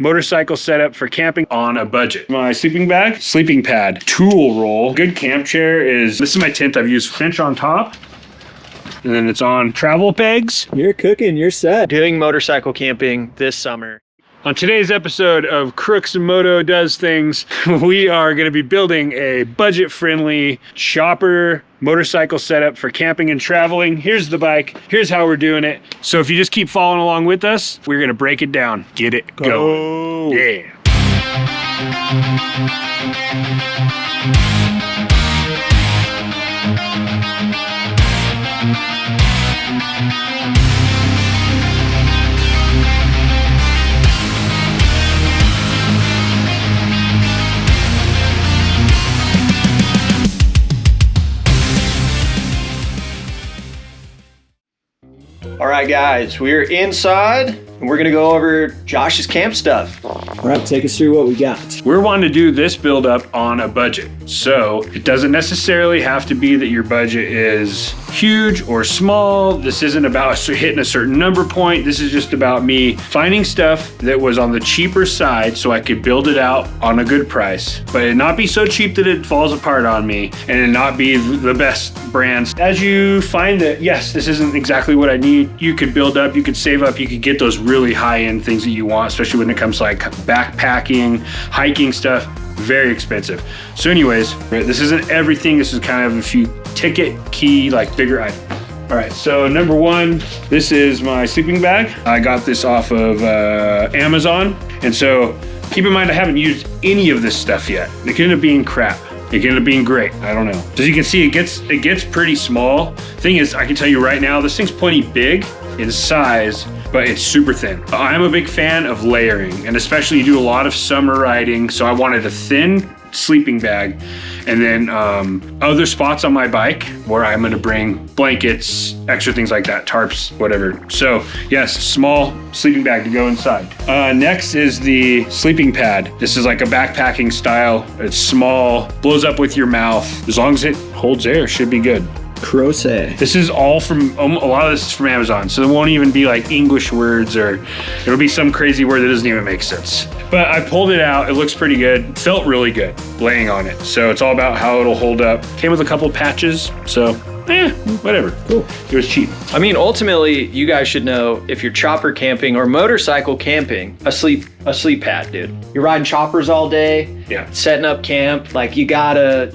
motorcycle setup for camping on a budget. My sleeping bag, sleeping pad, tool roll. Good camp chair is, this is my tent. I've used cinch on top, and then it's on travel pegs. You're cooking, you're set. Doing motorcycle camping this summer. On today's episode of Crooks and Moto Does Things, we are going to be building a budget-friendly chopper motorcycle setup for camping and traveling. Here's the bike. Here's how we're doing it. So if you just keep following along with us, we're going to break it down. Get it going. Yeah. All right, guys, we're inside and we're gonna go over Josh's camp stuff. All right, take us through what we got. We're wanting to do this build up on a budget. So it doesn't necessarily have to be that your budget is huge or small. This isn't about hitting a certain number point. This is just about me finding stuff that was on the cheaper side so I could build it out on a good price, but it not be so cheap that it falls apart on me, and it not be the best brands. As you find that, yes, this isn't exactly what I need, you could build up, you could save up, you could get those really high-end things that you want, especially when it comes to like backpacking, hiking stuff. Very expensive. So anyways, this isn't everything. This is kind of a few ticket, key, like bigger items. All right, so number one, this is my sleeping bag. I got this off of Amazon. And so keep in mind, I haven't used any of this stuff yet. It could end up being crap. It could end up being great. I don't know. As you can see, it gets pretty small. Thing is, I can tell you right now, this thing's plenty big in size, but it's super thin. I'm a big fan of layering, and especially you do a lot of summer riding, so I wanted a thin sleeping bag, and then other spots on my bike where I'm gonna bring blankets, extra things like that, tarps, whatever. So yes, small sleeping bag to go inside. Next is the sleeping pad. This is like a backpacking style. It's small, blows up with your mouth. As long as it holds air, should be good. Crochet. This is all from, a lot of this is from Amazon, so it won't even be like English words, or it'll be some crazy word that doesn't even make sense. But I pulled it out, it looks pretty good, felt really good laying on it. So it's all about how it'll hold up. Came with a couple patches, so whatever. Cool. It was cheap. I mean, ultimately, you guys should know if you're chopper camping or motorcycle camping, a sleep pad, dude. You're riding choppers all day, setting up camp, like you gotta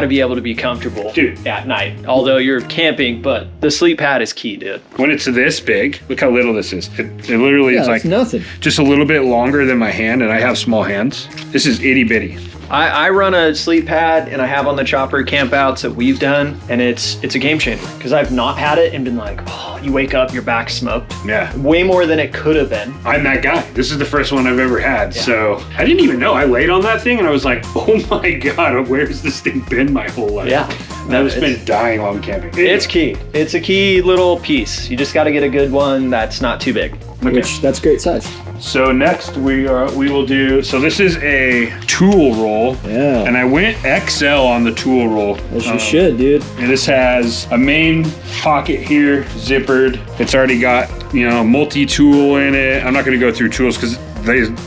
be able to be comfortable, dude, at night. Although you're camping, but the sleep pad is key, dude. When it's this big, look how little this is. It literally is like nothing. Just a little bit longer than my hand, and I have small hands. This is itty bitty. I run a sleep pad, and I have on the chopper campouts that we've done, and it's a game changer because I've not had it and been like, oh, you wake up, your back's smoked. Yeah. Way more than it could have been. I'm that guy. This is the first one I've ever had. So I didn't even know. I laid on that thing and I was like, oh my God, where's this thing been my whole life? Yeah. I've just been dying while I'm camping. It's key. It's a key little piece. You just got to get a good one that's not too big. Okay. Which, that's great size. So next we will do, so this is a tool roll. Yeah. And I went XL on the tool roll. As you should, dude. And this has a main pocket here, zippered. It's already got, multi-tool in it. I'm not gonna go through tools because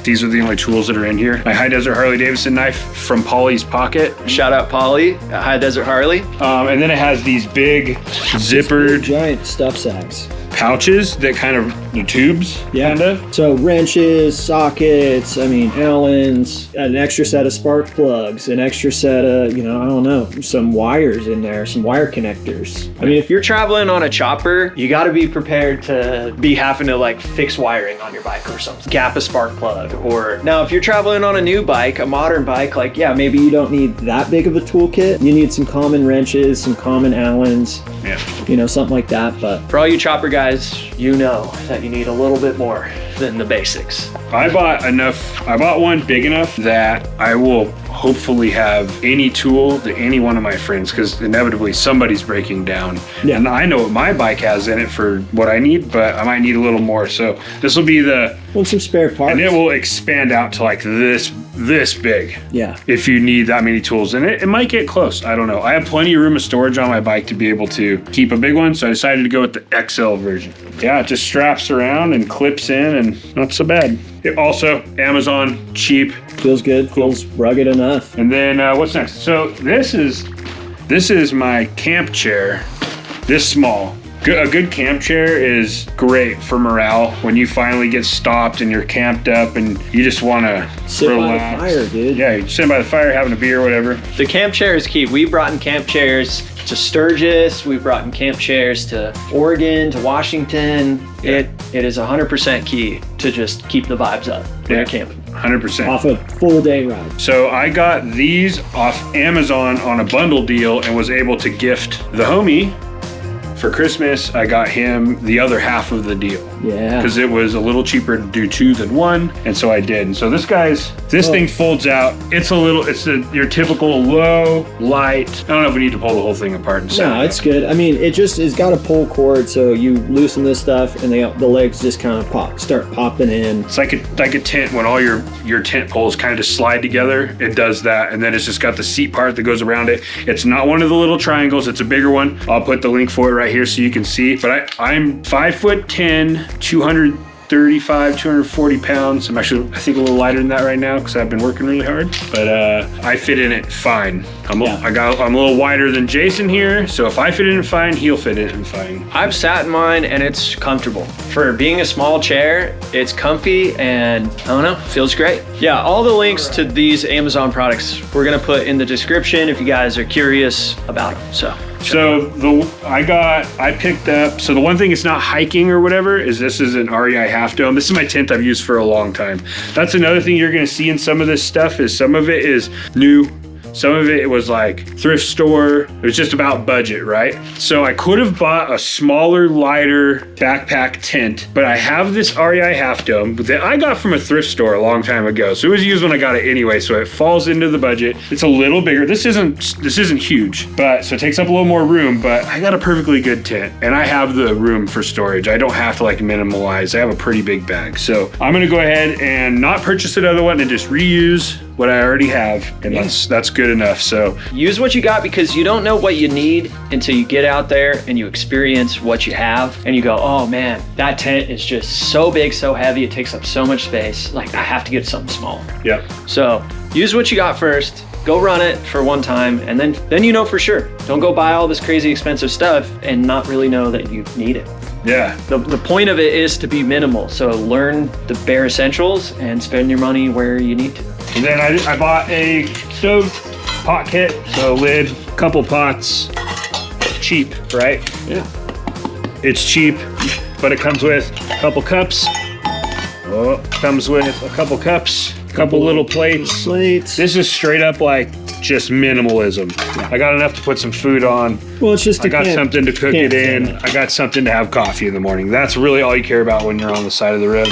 these are the only tools that are in here. My High Desert Harley Davidson knife from Polly's Pocket. Shout out Polly at High Desert Harley. And then it has these big zippered giant stuff sacks. pouches that kind of, the tubes, kinda. So wrenches, sockets, Allens, an extra set of spark plugs, an extra set of, I don't know, some wires in there, some wire connectors. If you're traveling on a chopper, you got to be prepared to be having to like fix wiring on your bike or something. Gap a spark plug. Or now if you're traveling on a new bike, a modern bike, like, maybe you don't need that big of a toolkit. You need some common wrenches, some common Allens, something like that. But for all you chopper guys, you know that you need a little bit more than the basics. I bought one big enough that I will hopefully have any tool that any one of my friends, because inevitably somebody's breaking down. Yeah. And I know what my bike has in it for what I need, but I might need a little more. So this will be some spare parts. And it will expand out to like this big. Yeah. If you need that many tools in it, it might get close. I don't know. I have plenty of room of storage on my bike to be able to keep a big one. So I decided to go with the XL version. Yeah, it just straps around and clips in and not so bad. Also, Amazon, cheap. Feels good. Feels rugged enough. And then what's next? So this is my camp chair, this small. A good camp chair is great for morale when you finally get stopped and you're camped up and you just want to Sit relax. by the fire, dude. Yeah, you're sitting by the fire having a beer or whatever. The camp chair is key. We brought in camp chairs to Sturgis. We brought in camp chairs to Oregon, to Washington. It is 100% key to just keep the vibes up when you're camping. 100%. Off a full day ride. So I got these off Amazon on a bundle deal and was able to gift the homie. For Christmas, I got him the other half of the deal. Yeah. Because it was a little cheaper to do 2 than 1, and so I did. And so this thing folds out. It's your typical low, light. I don't know if we need to pull the whole thing apart and set No, it it's up. good. I mean, it's got a pull cord, so you loosen this stuff, and the legs just kind of start popping in. It's like a tent when all your tent poles kind of just slide together. It does that, and then it's just got the seat part that goes around it. It's not one of the little triangles. It's a bigger one. I'll put the link for it right here so you can see. But I'm 5'10", 235, 240 pounds. I'm actually, I think, a little lighter than that right now because I've been working really hard. But I fit in it fine. I'm a little wider than Jason here, so if I fit in it fine, he'll fit in it fine. I've sat in mine and it's comfortable. For being a small chair, it's comfy and I don't know, feels great. Yeah, all the links to these Amazon products we're gonna put in the description if you guys are curious about them. So I picked up, so the one thing it's not hiking or whatever is this is an REI half dome. This is my tent I've used for a long time. That's another thing you're gonna see in some of this stuff is some of it is new. Some of it was like thrift store. It was just about budget, right? So I could have bought a smaller, lighter backpack tent, but I have this REI half dome that I got from a thrift store a long time ago. So it was used when I got it anyway, so it falls into the budget. It's a little bigger. This isn't huge, but so it takes up a little more room, but I got a perfectly good tent and I have the room for storage. I don't have to like minimalize. I have a pretty big bag. So I'm gonna go ahead and not purchase another one and just reuse what I already have, and that's good enough. So use what you got because you don't know what you need until you get out there and you experience what you have and you go, oh man, that tent is just so big, so heavy, it takes up so much space. Like I have to get something small. Yep. So use what you got first, go run it for one time, and then you know for sure. Don't go buy all this crazy expensive stuff and not really know that you need it. Yeah. The point of it is to be minimal. So learn the bare essentials and spend your money where you need to. And then I bought a stove pot kit. So lid, couple pots, cheap, right? Yeah. It's cheap, but it comes with a couple cups. Oh, comes with a couple cups, couple little plates. This is straight up like just minimalism. I got enough to put some food on. Well, it's just I got something to cook it in. I got something to have coffee in the morning. That's really all you care about when you're on the side of the road.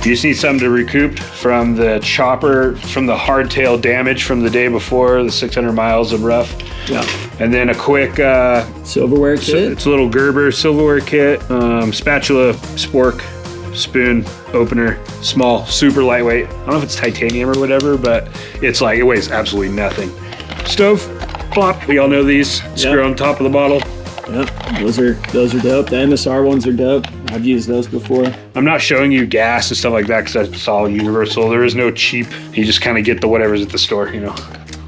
You just need something to recoup from the chopper, from the hardtail damage from the day before, the 600 miles of rough. Yeah. And then a quick silverware kit. It's a little Gerber silverware kit, spatula, spork, spoon, opener, small, super lightweight. I don't know if it's titanium or whatever, but it's like, it weighs absolutely nothing. Stove, plop, we all know these. Screw on top of the bottle. Yep, those are dope. The MSR ones are dope. I've used those before. I'm not showing you gas and stuff like that because that's all universal. There is no cheap. You just kind of get the whatever's at the store, you know.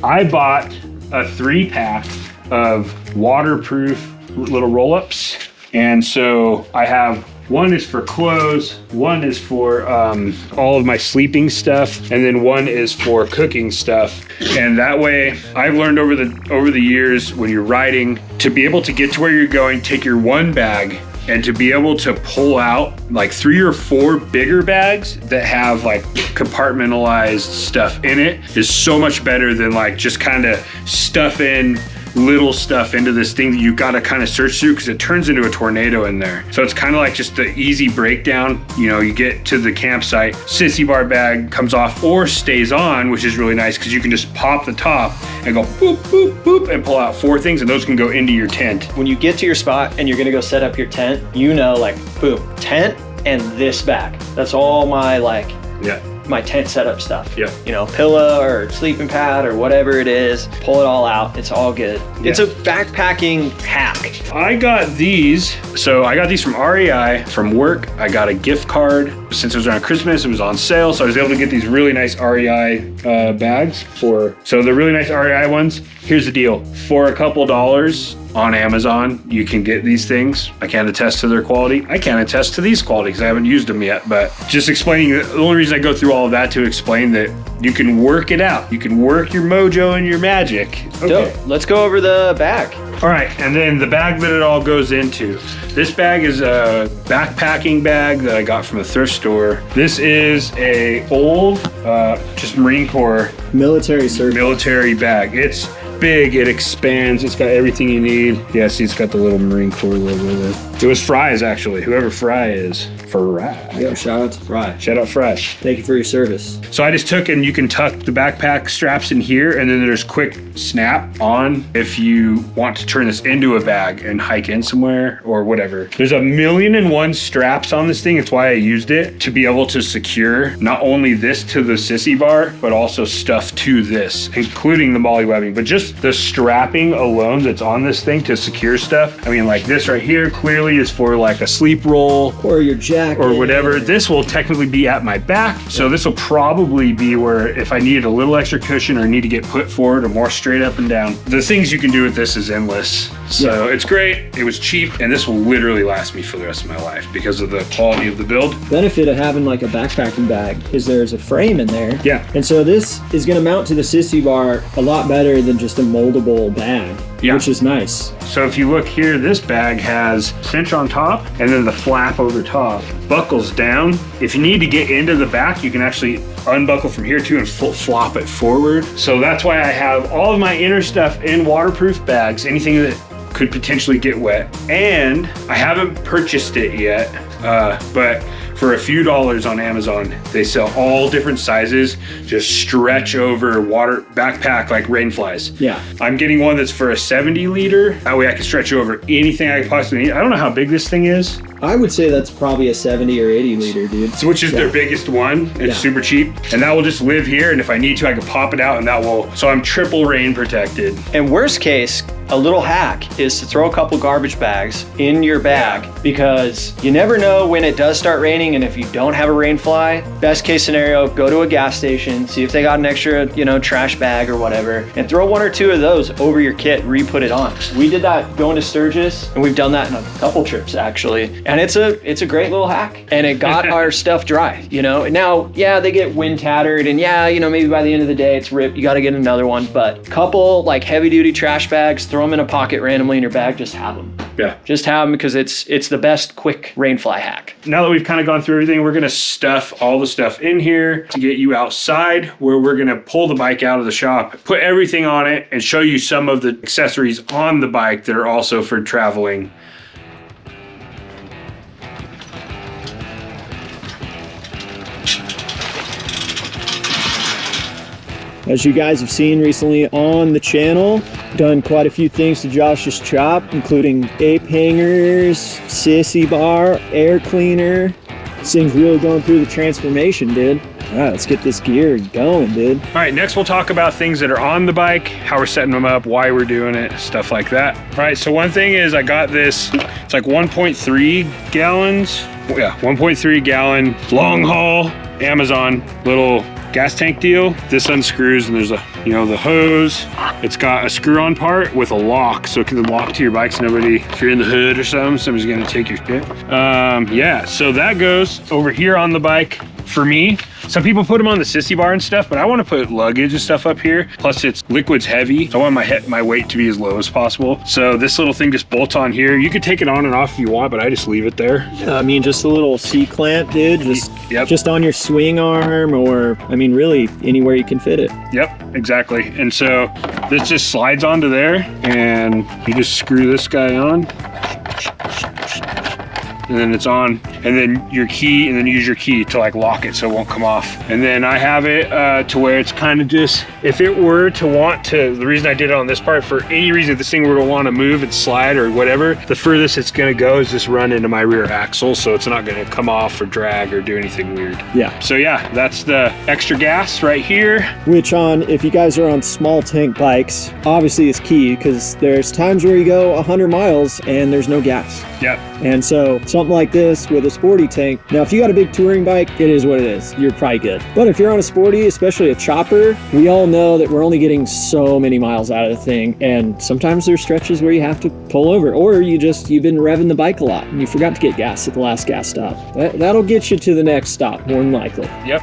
I bought a 3-pack of waterproof little roll-ups. And so I have, one is for clothes, one is for all of my sleeping stuff, and then one is for cooking stuff. And that way, I've learned over the years when you're riding to be able to get to where you're going, take your one bag, and to be able to pull out like 3 or 4 bigger bags that have like compartmentalized stuff in it is so much better than like just kind of stuffing little stuff into this thing that you got to kind of search through because it turns into a tornado in there. So it's kind of like just the easy breakdown. You know, you get to the campsite, sissy bar bag comes off or stays on, which is really nice because you can just pop the top and go boop, boop, boop, and pull out 4 things, and those can go into your tent. When you get to your spot and you're gonna go set up your tent, you know, like, boom, tent and this bag. That's all my like Yeah. my tent setup stuff. Yeah. You know, pillow or sleeping pad or whatever it is, pull it all out. It's all good. It's a backpacking hack. I got these. So I got these from REI from work. I got a gift card. Since it was around Christmas, it was on sale. So I was able to get these really nice REI bags so the really nice REI ones. Here's the deal. For a couple dollars on Amazon, you can get these things. I can't attest to their quality. I can't attest to these quality because I haven't used them yet, but just explaining, the only reason I go through all of that to explain that you can work it out. You can work your mojo and your magic. Okay. Dope. Let's go over the bag. All right, and then the bag that it all goes into. This bag is a backpacking bag that I got from a thrift store. This is a old, just Marine Corps military bag. It's big, it expands, it's got everything you need. Yeah, see, it's got the little Marine Corps logo there. It was Fry's, actually, whoever Fry is. Fry. Yo, shout out to Fry. Shout out Fry. Thank you for your service. So I just took, and you can tuck the backpack straps in here, and then there's quick snap on if you want to turn this into a bag and hike in somewhere or whatever. There's 1,000,001 straps on this thing. It's why I used it, to be able to secure not only this to the sissy bar, but also stuff to this, including the molly webbing. But just the strapping alone that's on this thing to secure stuff. I mean, like this right here clearly is for like a sleep roll or your jacket or whatever. This will technically be at my back. So this will probably be where if I needed a little extra cushion or need to get put forward or more straight up and down. The things you can do with this is endless. So it's great. It was cheap, and this will literally last me for the rest of my life because of the quality of the build. Benefit of having like a backpacking bag is there's a frame in there. Yeah. And so this is going to mount to the sissy bar a lot better than just a moldable bag, which is nice. So if you look here, this bag has cinch on top and then the flap over top buckles down. If you need to get into the back, you can actually unbuckle from here too and flop it forward. So that's why I have all of my inner stuff in waterproof bags, anything that could potentially get wet. And I haven't purchased it yet, but for a few dollars on Amazon, they sell all different sizes, just stretch over water backpack like rain flies. Yeah. I'm getting one that's for a 70 liter. That way I can stretch over anything I could possibly need. I don't know how big this thing is. I would say that's probably a 70 or 80 liter, dude. So, which is their biggest one. It's super cheap. And that will just live here. And if I need to, I can pop it out and that will, so I'm triple rain protected. And worst case, a little hack is to throw a couple garbage bags in your bag because you never know when it does start raining, and if you don't have a rain fly, best case scenario, go to a gas station, see if they got an extra, trash bag or whatever, and throw one or two of those over your kit, re-put it on. We did that going to Sturgis, and we've done that in a couple trips actually, and it's a great little hack, and it got our stuff dry. Now, they get wind tattered, and maybe by the end of the day it's ripped, you got to get another one, but couple like heavy duty trash bags, throw them in a pocket randomly in your bag, just have them. Yeah. Just have them because it's the best quick rain fly hack. Now that we've kind of gone through everything, we're going to stuff all the stuff in here to get you outside, where we're going to pull the bike out of the shop, put everything on it, and show you some of the accessories on the bike that are also for traveling. As you guys have seen recently on the channel, done quite a few things to Josh's chop, including ape hangers, sissy bar, air cleaner. This thing's really going through the transformation, dude. All right, let's get this gear going, dude. All right, next we'll talk about things that are on the bike, how we're setting them up, why we're doing it, stuff like that. All right, so one thing is I got this, it's like 1.3 gallons. Yeah, 1.3 gallon long haul Amazon little gas tank deal. This unscrews and there's the hose. It's got a screw-on part with a lock, so it can lock to your bike so nobody, if you're in the hood or something, somebody's gonna take your shit. So that goes over here on the bike for me. Some people put them on the sissy bar and stuff, but I want to put luggage and stuff up here. Plus it's liquid's heavy, so I want my weight to be as low as possible. So this little thing just bolts on here. You could take it on and off if you want, but I just leave it there. Just a little C-clamp, dude. Just on your swing arm, or really anywhere you can fit it. Yep, exactly. And so this just slides onto there, and you just screw this guy on. and then it's on, and then your key, and then use your key to like lock it so it won't come off. And then I have it to where it's kind of just, if it were to want to, the reason I did it on this part, for any reason, if this thing were to want to move and slide or whatever, the furthest it's going to go is just run into my rear axle, so it's not going to come off or drag or do anything weird. Yeah. So yeah, that's the extra gas right here. Which if you guys are on small tank bikes, obviously is key, because there's times where you go 100 miles and there's no gas. Yep. And so something like this with a sporty tank, now if you got a big touring bike, it is what it is. You're probably good. But if you're on a sporty, especially a chopper, we all know that we're only getting so many miles out of the thing. And sometimes there's stretches where you have to pull over, or you've been revving the bike a lot and you forgot to get gas at the last gas stop. That'll get you to the next stop, more than likely. Yep.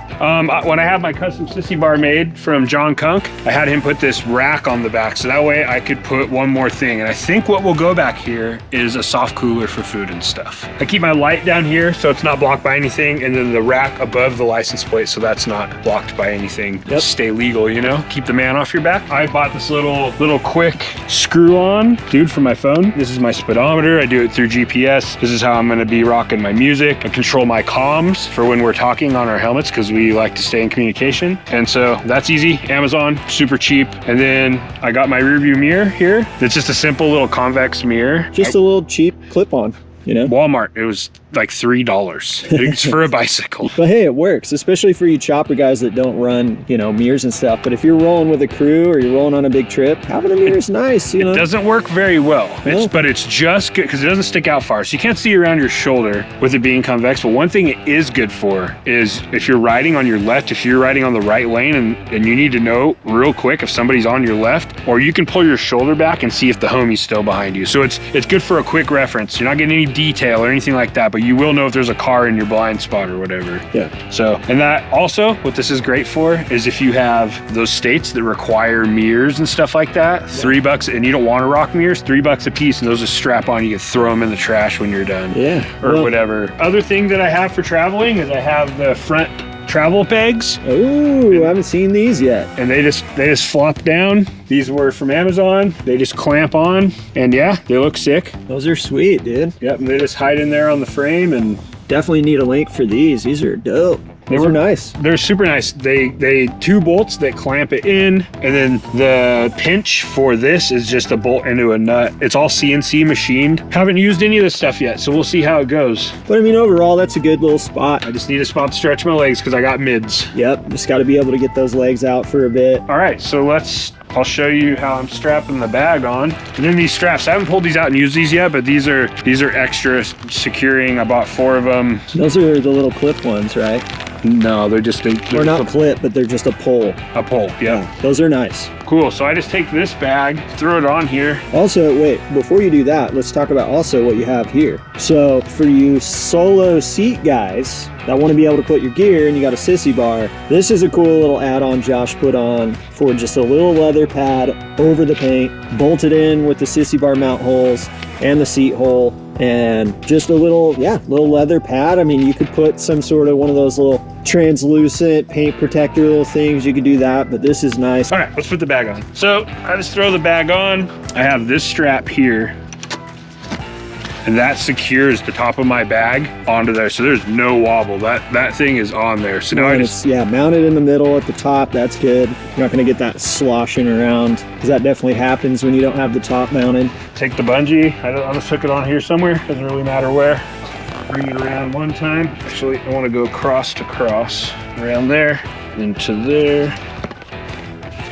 When I had my custom sissy bar made from John Kunk, I had him put this rack on the back, so that way I could put one more thing. And I think what will go back here is a soft cooler for food and stuff. I keep my light down here so it's not blocked by anything, and then the rack above the license plate so that's not blocked by anything. Yep. Stay legal, you know? Keep the man off your back. I bought this little quick screw-on dude for my phone. This is my speedometer. I do it through GPS. This is how I'm gonna be rocking my music. I control my comms for when we're talking on our helmets, because we like to stay in communication. And so that's easy. Amazon, super cheap. And then I got my rear view mirror here. It's just a simple little convex mirror. Just a little cheap clip-on, you know? Walmart, it was like $3. It's for a bicycle. But hey, it works, especially for you chopper guys that don't run, mirrors and stuff. But if you're rolling with a crew or you're rolling on a big trip, having a mirror is nice, It doesn't work very well, but it's just good because it doesn't stick out far. So you can't see around your shoulder with it being convex. But one thing it is good for is if you're riding on your left, if you're riding on the right lane and you need to know real quick if somebody's on your left, or you can pull your shoulder back and see if the homie's still behind you. So it's good for a quick reference. You're not getting any detail or anything like that, but you will know if there's a car in your blind spot or whatever. Yeah. So, and that also, what this is great for is if you have those states that require mirrors and stuff like that, $3, and you don't want to rock mirrors, $3 a piece, and those just strap on. You can throw them in the trash when you're done. Yeah. Or whatever. Other thing that I have for traveling is I have the front travel pegs. Oh, I haven't seen these yet. And they just flop down. These were from Amazon. They just clamp on, and yeah, they look sick. Those are sweet, dude. Yep, and they just hide in there on the frame, and definitely need a link for these. These are dope. They were nice. They're super nice. They two bolts that clamp it in, and then the pinch for this is just a bolt into a nut. It's all CNC machined. Haven't used any of this stuff yet, so we'll see how it goes. But I mean, overall, that's a good little spot. I just need a spot to stretch my legs because I got mids. Yep, just got to be able to get those legs out for a bit. All right, so I'll show you how I'm strapping the bag on. And then these straps, I haven't pulled these out and used these yet, but these are extra securing. I bought 4 of them. Those are the little clip ones, right? No, they're They're not clip, but they're just a pole. A pole, yeah. Those are nice. Cool, so I just take this bag, throw it on here. Also, wait, before you do that, let's talk about also what you have here. So for you solo seat guys that want to be able to put your gear and you got a sissy bar, this is a cool little add-on Josh put on for just a little leather pad over the paint, bolted in with the sissy bar mount holes and the seat hole, and just a little leather pad. I mean, you could put some sort of one of those little translucent paint protector little things. You could do that, but this is nice. All right, let's put the bag on. So I just throw the bag on. I have this strap here, and that secures the top of my bag onto there, so there's no wobble. That thing is on there. So now it's mounted in the middle at the top. That's good. You're not going to get that sloshing around, because that definitely happens when you don't have the top mounted. Take the bungee. I'll just hook it on here somewhere. Doesn't really matter where. Bring it around one time. Actually, I want to go cross to cross around there, into there.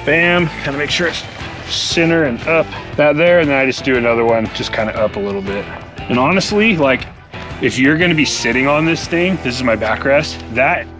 Bam. Kind of make sure it's center and up. That there, and then I just do another one, just kind of up a little bit. And honestly, like, if you're gonna be sitting on this thing, this is my backrest,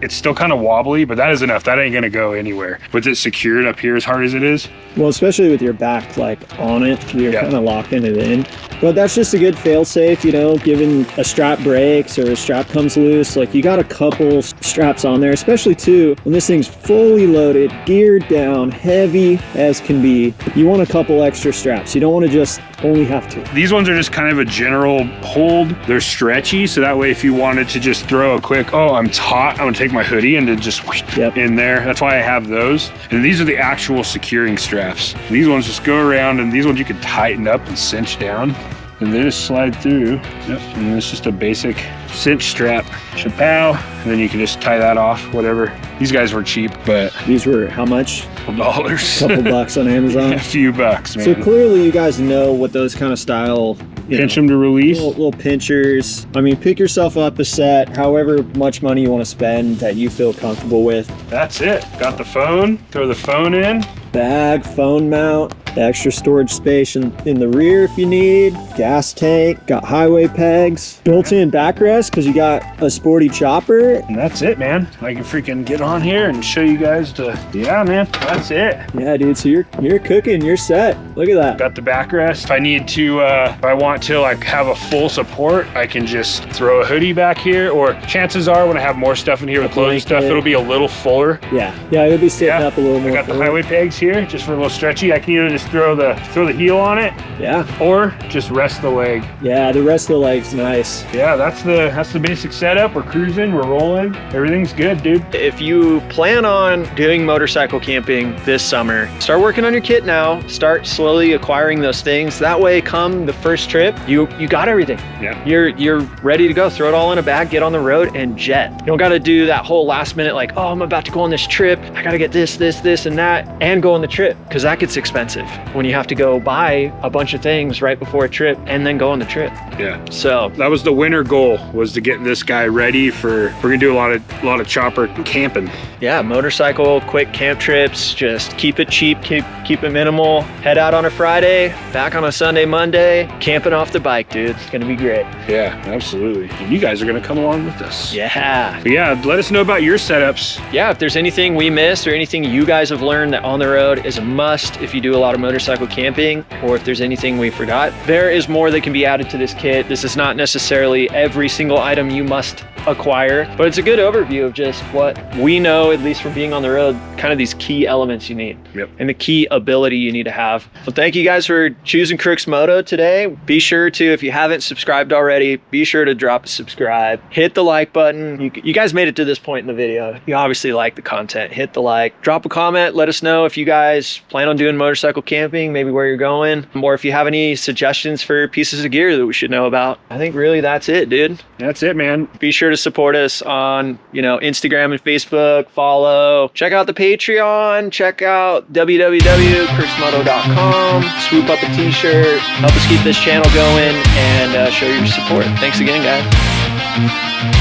it's still kind of wobbly, but that is enough. That ain't gonna go anywhere. With it secured up here as hard as it is. Well, especially with your back like on it, you're kind of locking it in. But that's just a good fail-safe, given a strap breaks or a strap comes loose. Like, you got a couple straps on there, especially too, when this thing's fully loaded, geared down, heavy as can be. You want a couple extra straps. You don't want to just only have 2. These ones are just kind of a general hold. They're stretchy, so that way if you wanted to just throw a quick, oh, I'm hot, I'm gonna take my hoodie and then just in there. That's why I have those. And these are the actual securing straps. These ones just go around, and these ones you can tighten up and cinch down. and they just slide through. Yep, and it's just a basic cinch strap, chapow, and then you can just tie that off, whatever. These guys were cheap, but These were how much? $12. Couple bucks on Amazon. A few bucks, man. So clearly you guys know what those kind of style, Pinch them to release. little pinchers. I mean, pick yourself up a set, however much money you want to spend that you feel comfortable with. That's it. Got the phone, throw the phone in. Bag, phone mount, extra storage space in the rear if you need, gas tank, got highway pegs, built-in backrest because you got a sporty chopper. And that's it, man. I can freaking get on here and show you guys yeah, man, that's it. Yeah, dude, so you're cooking, you're set. Look at that. Got the backrest. If I need to, if I want to like have a full support, I can just throw a hoodie back here, or chances are when I have more stuff in here with clothing stuff, it'll be a little fuller. Yeah, it'll be sitting up a little more. I got the highway pegs here just for a little stretchy. I can either just throw the heel on it, or just rest the leg. Yeah, the rest of the leg's nice. Yeah, that's the basic setup. We're cruising, we're rolling, everything's good, dude. If you plan on doing motorcycle camping this summer, start working on your kit now. Start slowly acquiring those things. That way, come the first trip, you got everything. Yeah. You're ready to go. Throw it all in a bag, get on the road, and jet. You don't got to do that whole last minute like, oh, I'm about to go on this trip. I got to get this, and that, and go on the trip, because that gets expensive when you have to go buy a bunch of things right before a trip and then go on the trip. Yeah. So that was the winter goal, was to get this guy ready for. We're gonna do a lot of chopper camping. yeah, motorcycle, quick camp trips. Just keep it cheap, keep it minimal. Head out on a Friday, back on a Sunday, Monday, camping off the bike, dude. It's gonna be great. Yeah, absolutely. And you guys are gonna come along with us. Yeah. But yeah, let us know about your setups. Yeah, if there's anything we missed or anything you guys have learned that on the road is a must if you do a lot of motorcycle camping, or if there's anything we forgot, there is more that can be added to this kit. This is not necessarily every single item you must acquire, but it's a good overview of just what we know, at least from being on the road, kind of these key elements you need. Yep. And the key ability you need to have. Well, thank you guys for choosing Crooks Moto today. Be sure to, if you haven't subscribed already, be sure to drop a subscribe, hit the like button. You guys made it to this point in the video. You obviously like the content. Hit the like, drop a comment, let us know if you guys plan on doing motorcycle camping, maybe where you're going, or if you have any suggestions for pieces of gear that we should know about. I think really that's it, dude. That's it, man. Be sure to support us on, Instagram and Facebook, follow, check out the Patreon, check out www.crooksmoto.com, swoop up a t-shirt, help us keep this channel going, and show your support. Thanks again, guys.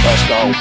Let's go.